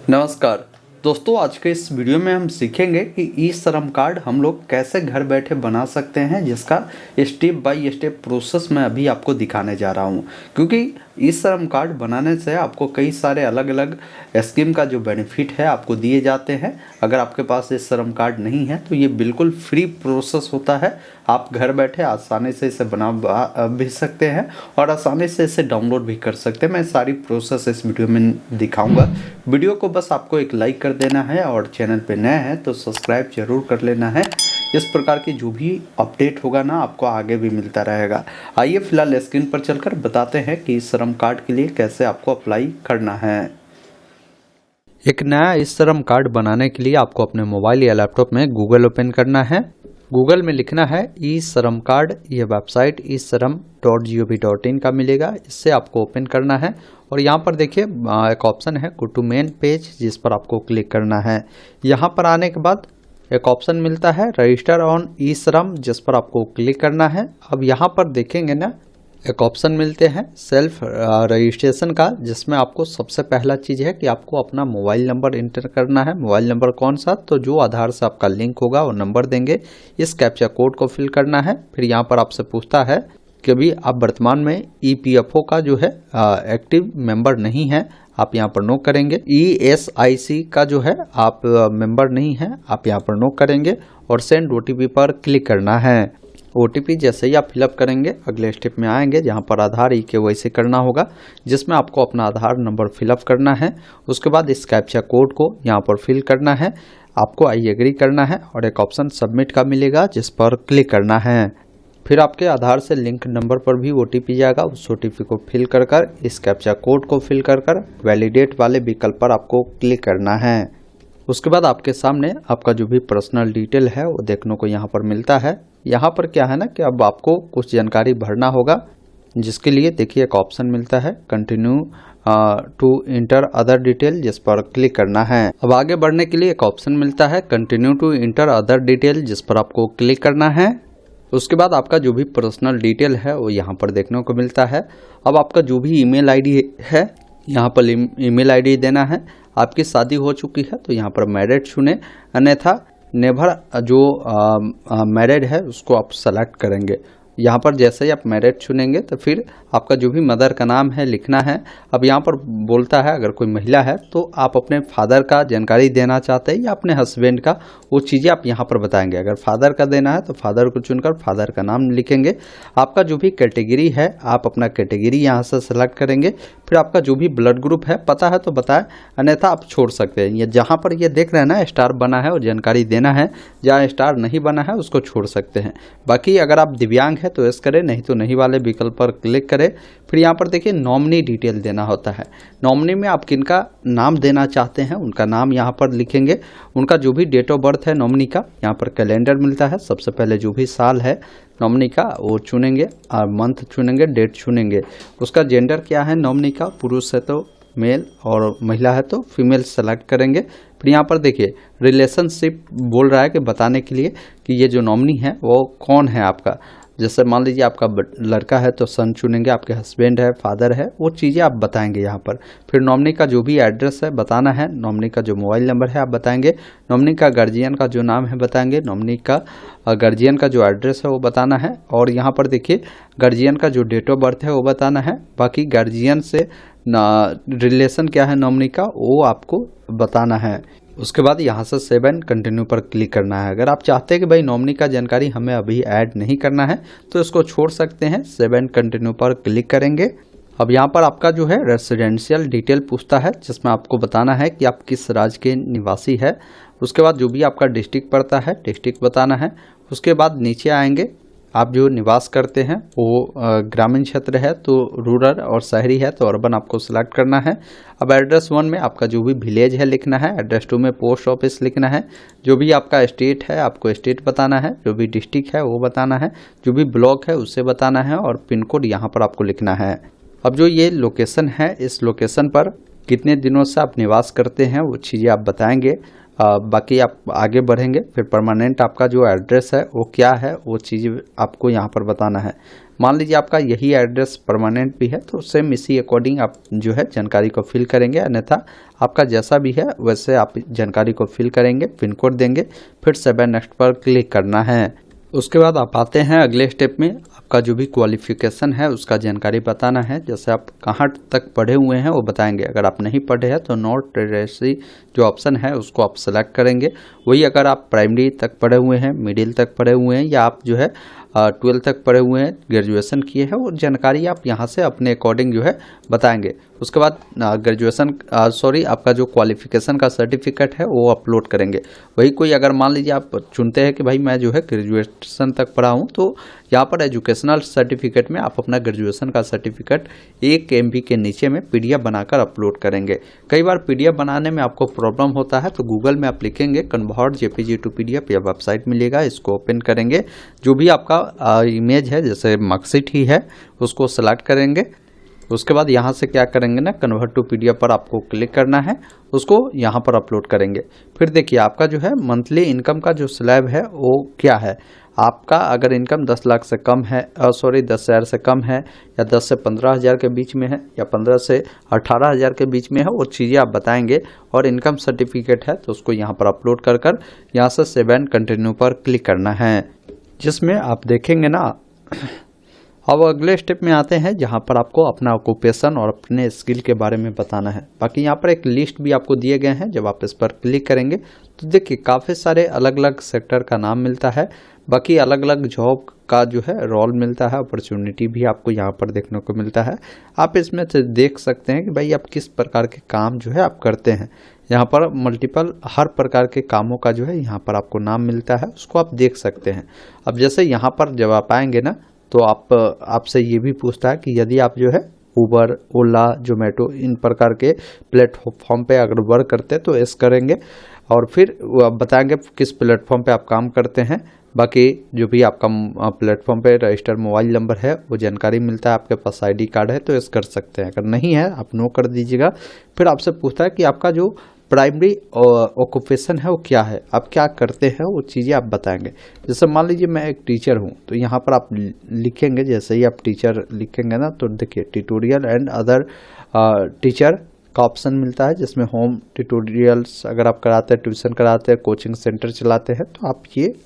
नमस्कार दोस्तों, आज के इस वीडियो में हम सीखेंगे कि ई श्रम कार्ड हम लोग कैसे घर बैठे बना सकते हैं, जिसका स्टेप बाय स्टेप प्रोसेस मैं अभी आपको दिखाने जा रहा हूं। क्योंकि ई श्रम कार्ड बनाने से आपको कई सारे अलग अलग स्कीम का जो बेनिफिट है आपको दिए जाते हैं। अगर आपके पास ई श्रम कार्ड नहीं है तो ये बिल्कुल फ्री प्रोसेस होता है। आप घर बैठे आसानी से इसे बना भी सकते हैं और आसानी से इसे डाउनलोड भी कर सकते हैं। मैं सारी प्रोसेस इस वीडियो में दिखाऊंगा। वीडियो को बस आपको एक लाइक कर देना है और चैनल पे नए हैं तो सब्सक्राइब जरूर कर लेना है। इस प्रकार की जो भी अपडेट होगा ना आपको आगे भी मिलता रहेगा। आइए फिलहाल स्क्रीन पर चलकर बताते हैं कि श्रम कार्ड के लिए कैसे आपको अप्लाई करना है। एक नया ई श्रम कार्ड बनाने के लिए आपको अपने मोबाइल या लैपटॉप में गूगल ओपन करना है। गूगल में लिखना है ई श्रम कार्ड। ये वेबसाइट eShram.gov.in का मिलेगा। इससे आपको ओपन करना है और यहाँ पर देखिए एक ऑप्शन है गो टू मेन पेज, जिस पर आपको क्लिक करना है। यहाँ पर आने के बाद एक ऑप्शन मिलता है रजिस्टर ऑन ई श्रम, जिस पर आपको क्लिक करना है। अब यहाँ पर देखेंगे ना एक ऑप्शन मिलते हैं सेल्फ रजिस्ट्रेशन का, जिसमें आपको सबसे पहला चीज़ है कि आपको अपना मोबाइल नंबर इंटर करना है। मोबाइल नंबर कौन सा, तो जो आधार से आपका लिंक होगा वो नंबर देंगे। इस कैप्चा कोड को फिल करना है। फिर यहाँ पर आपसे पूछता है कि अभी आप वर्तमान में EPFO का जो है एक्टिव मेंबर नहीं है, आप यहाँ पर नो करेंगे। ESIC का जो है आप मेंबर नहीं है, आप यहाँ पर नो करेंगे और सेंड OTP पर क्लिक करना है। OTP जैसे ही आप फिलअप करेंगे अगले स्टेप में आएंगे, जहाँ पर आधार KYC करना होगा, जिसमें आपको अपना आधार नंबर फिलअप करना है। उसके बाद इस कैप्चा कोड को यहाँ पर फिल करना है, आपको आई एग्री करना है और एक ऑप्शन सबमिट का मिलेगा, जिस पर क्लिक करना है। फिर आपके आधार से लिंक नंबर पर भी OTP जाएगा। उस OTP को फिल कर इस कैप्चा कोड को फिल कर वैलिडेट वाले विकल्प पर आपको क्लिक करना है। उसके बाद आपके सामने आपका जो भी पर्सनल डिटेल है वो देखने को यहाँ पर मिलता है। यहाँ पर क्या है ना कि अब आपको कुछ जानकारी भरना होगा, जिसके लिए देखिए एक ऑप्शन मिलता है continue to enter other detail, जिस पर क्लिक करना है। अब आगे बढ़ने के लिए एक ऑप्शन मिलता है continue to enter other detail, जिस पर आपको क्लिक करना है। उसके बाद आपका जो भी पर्सनल डिटेल है वो यहाँ पर देखने को मिलता है। अब आपका जो भी ईमेल आईडी है यहाँ पर ईमेल आईडी देना है। आपकी शादी हो चुकी है तो यहाँ पर मैरिड चुने, अन्यथा नेवर जो मैरिड है उसको आप सेलेक्ट करेंगे। यहाँ पर जैसे ही आप मैरिड चुनेंगे तो फिर आपका जो भी मदर का नाम है लिखना है। अब यहाँ पर बोलता है अगर कोई महिला है तो आप अपने फादर का जानकारी देना चाहते हैं या अपने हस्बैंड का, वो चीज़ें आप यहाँ पर बताएंगे। अगर फादर का देना है तो फादर को चुनकर फादर का नाम लिखेंगे। आपका जो भी कैटेगरी है आप अपना कैटेगरी यहाँ से सेलेक्ट करेंगे। फिर आपका जो भी ब्लड ग्रुप है पता है तो बताएं, अन्यथा आप छोड़ सकते हैं। ये जहाँ पर ये देख रहे हैं ना स्टार बना है और जानकारी देना है, जहाँ स्टार नहीं बना है उसको छोड़ सकते हैं। बाकी अगर आप दिव्यांग है तो यस करें, नहीं तो नहीं वाले विकल्प पर क्लिक करें। फिर यहाँ पर देखिए नॉमिनी डिटेल देना होता है। नॉमिनी में आप किनका नाम देना चाहते हैं उनका नाम यहाँ पर लिखेंगे। उनका जो भी डेट ऑफ बर्थ है नॉमिनी का, यहाँ पर कैलेंडर मिलता है। सबसे पहले जो भी साल है नॉमिनी का वो चुनेंगे और मंथ चुनेंगे, डेट चुनेंगे। उसका जेंडर क्या है नॉमिनी का, पुरुष है तो मेल और महिला है तो फीमेल सेलेक्ट करेंगे। फिर यहाँ पर देखिए रिलेशनशिप बोल रहा है कि बताने के लिए कि ये जो नॉमिनी है वो कौन है आपका। जैसे मान लीजिए आपका लड़का है तो सन चुनेंगे, आपके हस्बैंड है, फादर है, वो चीज़ें आप बताएंगे यहाँ पर। फिर नॉमिनी का जो भी एड्रेस है बताना है, नॉमिनी का जो मोबाइल नंबर है आप बताएंगे, नॉमिनी का गार्जियन का जो नाम है बताएंगे, नॉमिनी का गार्जियन का जो एड्रेस है वो बताना है। और यहाँ पर देखिए गार्जियन का जो डेट ऑफ बर्थ है वो बताना है। बाकी गार्जियन से रिलेशन क्या है नॉमिनी का वो आपको बताना है। उसके बाद यहाँ से सेव एंड कंटिन्यू पर क्लिक करना है। अगर आप चाहते हैं कि भाई नॉमिनी का जानकारी हमें अभी ऐड नहीं करना है तो इसको छोड़ सकते हैं। सेव एंड कंटिन्यू पर क्लिक करेंगे। अब यहाँ पर आपका जो है रेसिडेंशियल डिटेल पूछता है, जिसमें आपको बताना है कि आप किस राज्य के निवासी है। उसके बाद जो भी आपका डिस्ट्रिक्ट पड़ता है डिस्ट्रिक्ट बताना है। उसके बाद नीचे आएंगे, आप जो निवास करते हैं वो ग्रामीण क्षेत्र है तो रूरल और शहरी है तो अर्बन आपको सिलेक्ट करना है। अब एड्रेस 1 में आपका जो भी विलेज है लिखना है, एड्रेस 2 में पोस्ट ऑफिस लिखना है। जो भी आपका स्टेट है आपको स्टेट बताना है, जो भी डिस्ट्रिक्ट है वो बताना है, जो भी ब्लॉक है उसे बताना है और पिन कोड यहाँ पर आपको लिखना है। अब जो ये लोकेशन है इस लोकेशन पर कितने दिनों से आप निवास करते हैं वो चीज़ें आप बताएंगे। बाकी आप आगे बढ़ेंगे। फिर परमानेंट आपका जो एड्रेस है वो क्या है वो चीज़ आपको यहाँ पर बताना है। मान लीजिए आपका यही एड्रेस परमानेंट भी है तो सेम इसी अकॉर्डिंग आप जो है जानकारी को फिल करेंगे, अन्यथा आपका जैसा भी है वैसे आप जानकारी को फिल करेंगे, पिन कोड देंगे, फिर 7 नेक्स्ट पर क्लिक करना है। उसके बाद आप आते हैं अगले स्टेप में, आपका जो भी क्वालिफिकेशन है उसका जानकारी बताना है। जैसे आप कहाँ तक पढ़े हुए हैं वो बताएंगे। अगर आप नहीं पढ़े हैं तो नॉट टेरेसरी जो ऑप्शन है उसको आप सेलेक्ट करेंगे। वही अगर आप प्राइमरी तक पढ़े हुए हैं, मिडिल तक पढ़े हुए हैं या आप जो है 12 तक पढ़े हुए हैं, ग्रेजुएशन किए हैं, वो जानकारी आप यहाँ से अपने अकॉर्डिंग जो है बताएंगे। उसके बाद आपका जो क्वालिफिकेशन का सर्टिफिकेट है वो अपलोड करेंगे। वही कोई अगर मान लीजिए आप चुनते हैं कि भाई मैं जो है ग्रेजुएशन तक पढ़ा हूँ, तो यहाँ पर एजुकेशनल सर्टिफिकेट में आप अपना ग्रेजुएशन का सर्टिफिकेट 1 MB के नीचे में PDF बनाकर अपलोड करेंगे। कई बार PDF बनाने में आपको प्रॉब्लम होता है तो गूगल में आप लिखेंगे कन्वर्ट JPG टू PDF, या वेबसाइट मिलेगा, इसको ओपन करेंगे। जो भी आपका इमेज है जैसे मार्कशीट ही है उसको सेलेक्ट करेंगे। उसके बाद यहाँ से क्या करेंगे ना, कन्वर्ट टू PDF पर आपको क्लिक करना है, उसको यहाँ पर अपलोड करेंगे। फिर देखिए आपका जो है मंथली इनकम का जो स्लैब है वो क्या है। आपका अगर इनकम 10 लाख से कम है 10,000 से कम है, या 10 से 15,000 के बीच में है, या 15 से 18,000 के बीच में है, वो चीज़ें आप बताएंगे। और इनकम सर्टिफिकेट है तो उसको यहाँ पर अपलोड कर यहाँ से 7 कंटिन्यू पर क्लिक करना है, जिसमें आप देखेंगे ना। अब अगले स्टेप में आते हैं जहां पर आपको अपना ऑक्यूपेशन और अपने स्किल के बारे में बताना है। बाकी यहाँ पर एक लिस्ट भी आपको दिए गए हैं, जब आप इस पर क्लिक करेंगे तो देखिए काफ़ी सारे अलग अलग सेक्टर का नाम मिलता है। बाकी अलग अलग जॉब का जो है रोल मिलता है, अपॉर्चुनिटी भी आपको यहाँ पर देखने को मिलता है। आप इसमें से देख सकते हैं कि भाई आप किस प्रकार के काम जो है आप करते हैं। यहाँ पर मल्टीपल हर प्रकार के कामों का जो है यहाँ पर आपको नाम मिलता है, उसको आप देख सकते हैं। अब जैसे यहाँ पर जब आप आएंगे ना तो आपसे ये भी पूछता है कि यदि आप जो है उबर, ओला, जोमेटो इन प्रकार के प्लेटफॉर्म पे अगर वर्क करते हैं तो एस करेंगे, और फिर आप बताएंगे किस प्लेटफॉर्म पे आप काम करते हैं। बाकी जो भी आपका प्लेटफॉर्म पे रजिस्टर मोबाइल नंबर है वो जानकारी मिलता है। आपके पास ID कार्ड है तो एस कर सकते हैं, अगर नहीं है आप नो कर दीजिएगा। फिर आपसे पूछता है कि आपका जो प्राइमरी ऑक्यूपेशन है वो क्या है, आप क्या करते हैं, वो चीज़ें आप बताएंगे। जैसे मान लीजिए मैं एक टीचर हूँ तो यहाँ पर आप लिखेंगे, जैसे ही आप टीचर लिखेंगे ना तो देखिए ट्यूटोरियल एंड अदर टीचर का ऑप्शन मिलता है, जिसमें होम ट्यूटोरियल्स अगर आप कराते हैं, ट्यूशन कराते हैं, कोचिंग सेंटर चलाते हैं तो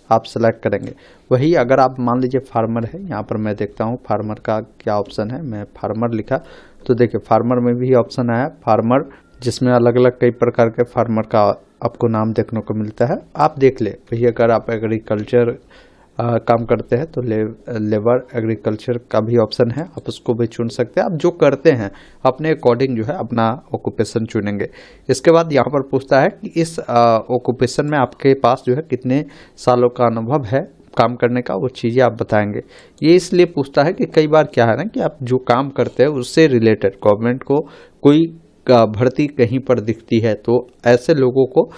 आप सेलेक्ट करेंगे। वही अगर आप मान लीजिए फार्मर है, यहाँ पर मैं देखता हूँ फार्मर का क्या ऑप्शन है, मैं फार्मर लिखा तो देखिए फार्मर में भी ऑप्शन आया फार्मर, जिसमें अलग अलग कई प्रकार के फार्मर का आपको नाम देखने को मिलता है, आप देख ले। वही अगर आप एग्रीकल्चर काम करते हैं तो लेबर एग्रीकल्चर का भी ऑप्शन है, आप उसको भी चुन सकते हैं। आप जो करते हैं अपने अकॉर्डिंग जो है अपना ऑक्यूपेशन चुनेंगे। इसके बाद यहाँ पर पूछता है कि इस ऑक्यूपेशन में आपके पास जो है कितने सालों का अनुभव है काम करने का, वो चीज़ें आप बताएंगे। ये इसलिए पूछता है कि कई बार क्या है ना कि आप जो काम करते हैं उससे रिलेटेड गवर्नमेंट को कोई भर्ती कहीं पर दिखती है तो ऐसे लोगों को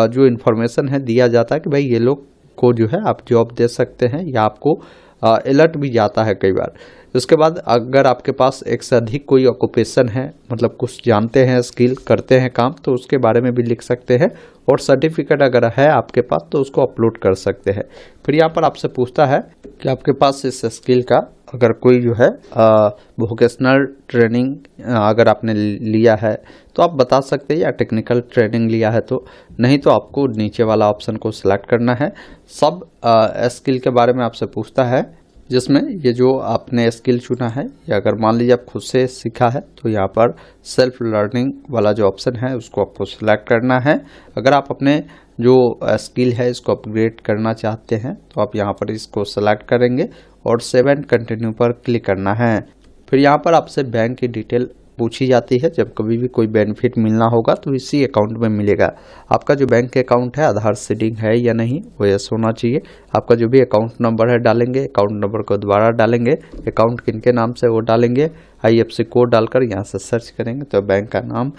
जो इन्फॉर्मेशन है दिया जाता है कि भाई ये लोग को जो है आप जॉब दे सकते हैं, या आपको अलर्ट भी जाता है कई बार। उसके बाद अगर आपके पास एक से अधिक कोई ऑक्यूपेशन है, मतलब कुछ जानते हैं, स्किल करते हैं काम, तो उसके बारे में भी लिख सकते हैं। और सर्टिफिकेट अगर है आपके पास तो उसको अपलोड कर सकते हैं। फिर यहाँ पर आपसे पूछता है कि आपके पास इस स्किल का अगर कोई जो है वोकेशनल ट्रेनिंग अगर आपने लिया है तो आप बता सकते हैं, या टेक्निकल ट्रेनिंग लिया है तो, नहीं तो आपको नीचे वाला ऑप्शन को सिलेक्ट करना है। सब स्किल के बारे में आपसे पूछता है, जिसमें ये जो आपने स्किल चुना है या अगर मान लीजिए आप खुद से सीखा है तो यहाँ पर सेल्फ लर्निंग वाला जो ऑप्शन है उसको आपको सिलेक्ट करना है। अगर आप अपने जो स्किल है इसको अपग्रेड करना चाहते हैं तो आप यहाँ पर इसको सेलेक्ट करेंगे और 7 कंटिन्यू पर क्लिक करना है। फिर यहाँ पर आपसे बैंक की डिटेल पूछी जाती है। जब कभी भी कोई बेनिफिट मिलना होगा तो इसी अकाउंट में मिलेगा। आपका जो बैंक अकाउंट है आधार सीडिंग है या नहीं वो यस होना चाहिए। आपका जो भी अकाउंट नंबर है डालेंगे, अकाउंट नंबर को दोबारा डालेंगे, अकाउंट किनके नाम से वो डालेंगे, IFSC कोड डालकर यहाँ से सर्च करेंगे तो बैंक का नाम,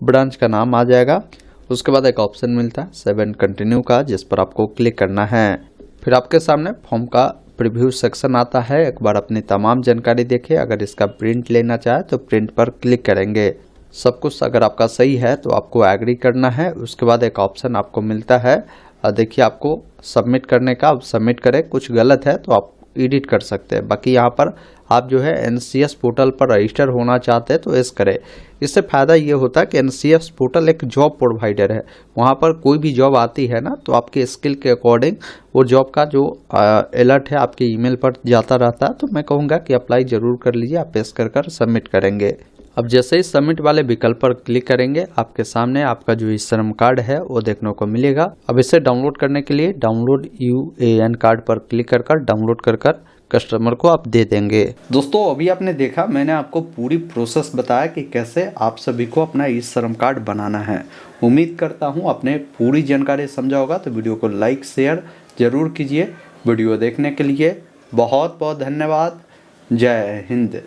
ब्रांच का नाम आ जाएगा। उसके बाद एक ऑप्शन मिलता है 7 कंटिन्यू का, जिस पर आपको क्लिक करना है। फिर आपके सामने फॉर्म का प्रीव्यू सेक्शन आता है। एक बार अपनी तमाम जानकारी देखिए। अगर इसका प्रिंट लेना चाहे तो प्रिंट पर क्लिक करेंगे। सब कुछ अगर आपका सही है तो आपको एग्री करना है। उसके बाद एक ऑप्शन आपको मिलता है, देखिए आपको सबमिट करने का। आप सबमिट करें, कुछ गलत है तो आप एडिट कर सकते हैं। बाकी यहाँ पर आप जो है NCS पोर्टल पर रजिस्टर होना चाहते हैं तो ऐसे करें। इससे फ़ायदा ये होता है कि NCS पोर्टल एक जॉब प्रोवाइडर है, वहाँ पर कोई भी जॉब आती है ना तो आपके स्किल के अकॉर्डिंग वो जॉब का जो अलर्ट है आपके ईमेल पर जाता रहता है। तो मैं कहूँगा कि अप्लाई ज़रूर कर लीजिए, आप पेश कर सबमिट करेंगे। अब जैसे ही सबमिट वाले विकल्प पर क्लिक करेंगे आपके सामने आपका जो ई श्रम कार्ड है वो देखने को मिलेगा। अब इसे डाउनलोड करने के लिए डाउनलोड UAN कार्ड पर क्लिक कर डाउनलोड कर कस्टमर को आप दे देंगे। दोस्तों अभी आपने देखा, मैंने आपको पूरी प्रोसेस बताया कि कैसे आप सभी को अपना ई श्रम कार्ड बनाना है। उम्मीद करता हूँ आपने पूरी जानकारी समझा होगा। तो वीडियो को लाइक शेयर जरूर कीजिए। वीडियो देखने के लिए बहुत बहुत धन्यवाद। जय हिंद।